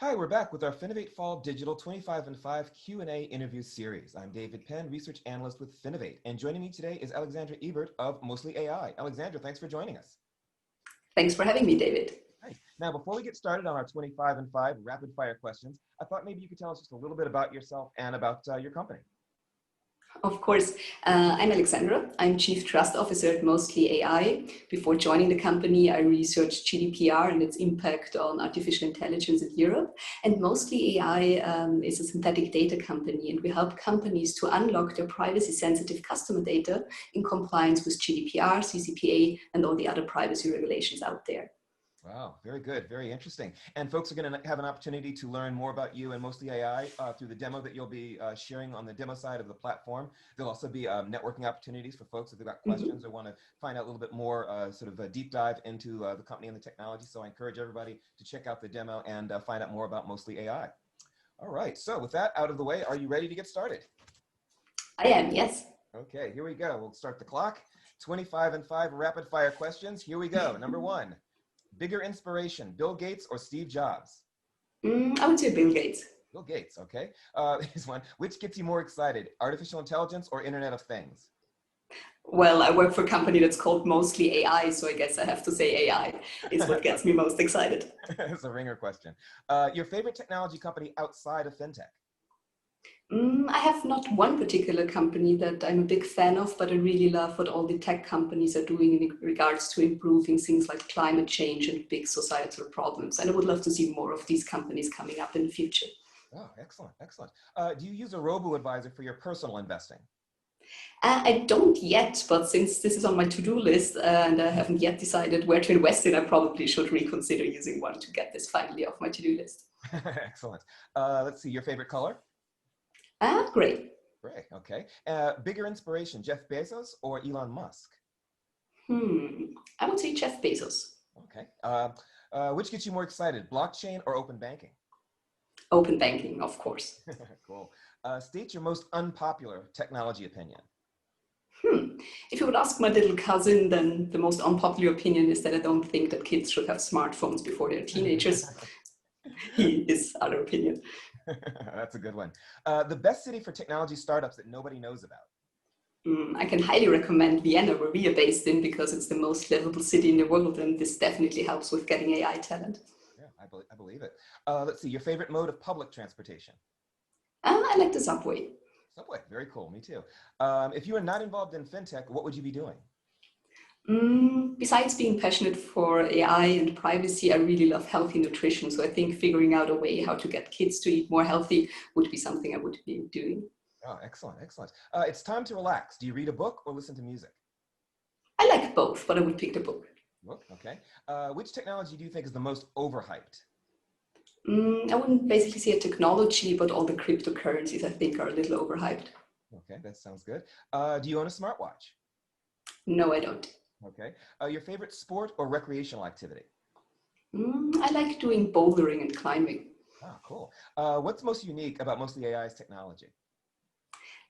Hi, we're back with our FinovateFall Digital 25 and 5 Q&A interview series. I'm David Penn, Research Analyst with Finovate, and joining me today is Alexandra Ebert of Mostly AI. Alexandra, thanks for joining us. Thanks for having me, David. Nice. Now, before we get started on our 25 and 5 rapid fire questions, I thought maybe you could tell us just a little bit about yourself and about your company. Of course, I'm Alexandra. I'm Chief Trust Officer at Mostly AI. Before joining the company, I researched GDPR and its impact on artificial intelligence in Europe. And Mostly AI is a synthetic data company, and we help companies to unlock their privacy-sensitive customer data in compliance with GDPR, CCPA, and all the other privacy regulations out there. Wow, very good, very interesting. And folks are going to have an opportunity to learn more about you and Mostly AI through the demo that you'll be sharing on the demo side of the platform. There'll also be networking opportunities for folks if they've got questions or want to find out a little bit more sort of a deep dive into the company and the technology. So I encourage everybody to check out the demo and find out more about Mostly AI. All right, so with that out of the way, are you ready to get started? I am, yes. Okay, here we go. We'll start the clock. 25 and 5 rapid fire questions. Here we go. Number 1. Bigger inspiration, Bill Gates or Steve Jobs? I would say Bill Gates. Bill Gates, okay. Here's one. Which gets you more excited, artificial intelligence or Internet of Things? Well, I work for a company that's called Mostly AI, so I guess I have to say AI is what gets me most excited. It's a ringer question. Your favorite technology company outside of FinTech? I have not one particular company that I'm a big fan of, but I really love what all the tech companies are doing in regards to improving things like climate change and big societal problems. And I would love to see more of these companies coming up in the future. Oh, excellent, excellent. Do you use a robo-advisor for your personal investing? I don't yet, but since this is on my to-do list and I haven't yet decided where to invest in, I probably should reconsider using one to get this finally off my to-do list. Excellent. Let's see, your favorite color? Great. Great, okay. Bigger inspiration, Jeff Bezos or Elon Musk? I would say Jeff Bezos. Okay. Which gets you more excited, blockchain or open banking? Open banking, of course. Cool. State your most unpopular technology opinion. If you would ask my little cousin, then the most unpopular opinion is that I don't think that kids should have smartphones before they're teenagers. His other opinion. That's a good one. The best city for technology startups that nobody knows about? I can highly recommend Vienna, where we are based in, because it's the most livable city in the world, and this definitely helps with getting AI talent. Yeah, I believe it. Let's see, your favorite mode of public transportation? I like the subway. Subway, very cool, me too. If you were not involved in FinTech, what would you be doing? Besides being passionate for AI and privacy, I really love healthy nutrition. So I think figuring out a way how to get kids to eat more healthy would be something I would be doing. Oh, excellent, excellent. It's time to relax. Do you read a book or listen to music? I like both, but I would pick the book. Book, okay. Which technology do you think is the most overhyped? I wouldn't basically say a technology, but all the cryptocurrencies I think are a little overhyped. Okay, that sounds good. Do you own a smartwatch? No, I don't. Okay. Your favorite sport or recreational activity? I like doing bouldering and climbing. Ah, cool. What's most unique about Mostly AI's technology?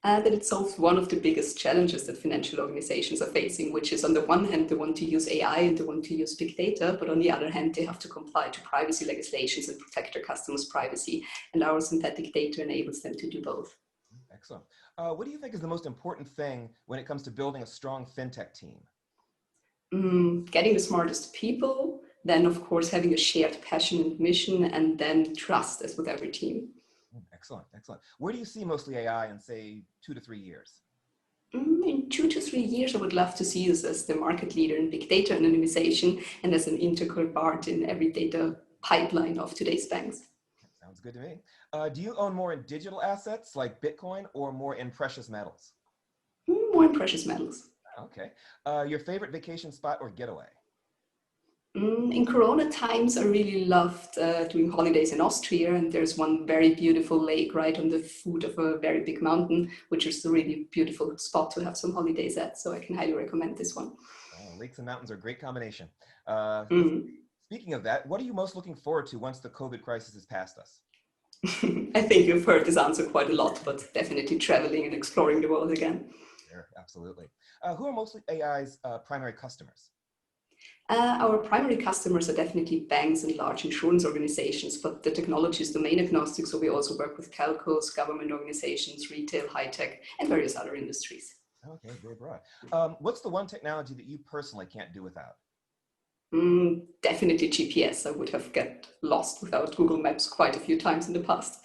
That it solves one of the biggest challenges that financial organizations are facing, which is on the one hand, they want to use AI and they want to use big data, but on the other hand, they have to comply to privacy legislations and protect their customers' privacy. And our synthetic data enables them to do both. Excellent. What do you think is the most important thing when it comes to building a strong FinTech team? Getting the smartest people, then of course having a shared passion and mission, and then trust, as with every team. Excellent, excellent. Where do you see Mostly AI in, say, 2 to 3 years? In 2 to 3 years, I would love to see us as the market leader in big data anonymization and as an integral part in every data pipeline of today's banks. Sounds good to me. Do you own more in digital assets like Bitcoin or more in precious metals? More in precious metals. Okay. Your favorite vacation spot or getaway? In Corona times, I really loved doing holidays in Austria, and there's one very beautiful lake right on the foot of a very big mountain, which is a really beautiful spot to have some holidays at. So I can highly recommend this one. Lakes and mountains are a great combination. Speaking of that, what are you most looking forward to once the COVID crisis has passed us? I think you've heard this answer quite a lot, but definitely traveling and exploring the world again. Sure, absolutely. Who are Mostly AI's primary customers? Our primary customers are definitely banks and large insurance organizations, but the technology is domain agnostic, so we also work with telcos, government organizations, retail, high tech, and various other industries. Okay, very broad. What's the one technology that you personally can't do without? Definitely GPS. I would have get lost without Google Maps quite a few times in the past.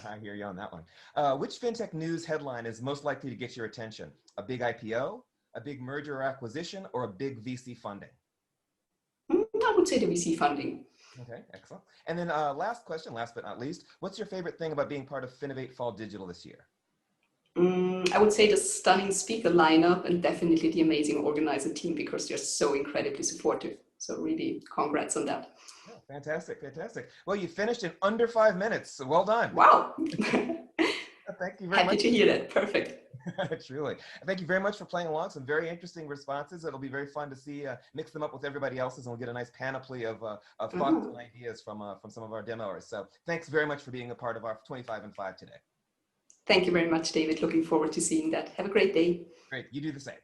I hear you on that one. Which fintech news headline is most likely to get your attention? A big IPO, a big merger or acquisition, or a big VC funding? I would say the VC funding. Okay, excellent. And then last question, last but not least, what's your favorite thing about being part of FinovateFall Digital this year? I would say the stunning speaker lineup and definitely the amazing organizer team because they're so incredibly supportive. So really, congrats on that. Oh, fantastic, fantastic. Well, you finished in under 5 minutes, so well done. Wow. Thank you very much. Happy to hear that. Perfect. Truly. Thank you very much for playing along. Some very interesting responses. It'll be very fun to see, mix them up with everybody else's, and we'll get a nice panoply of thoughts and ideas from some of our demoers. So thanks very much for being a part of our 25 and 5 today. Thank you very much, David. Looking forward to seeing that. Have a great day. Great. You do the same.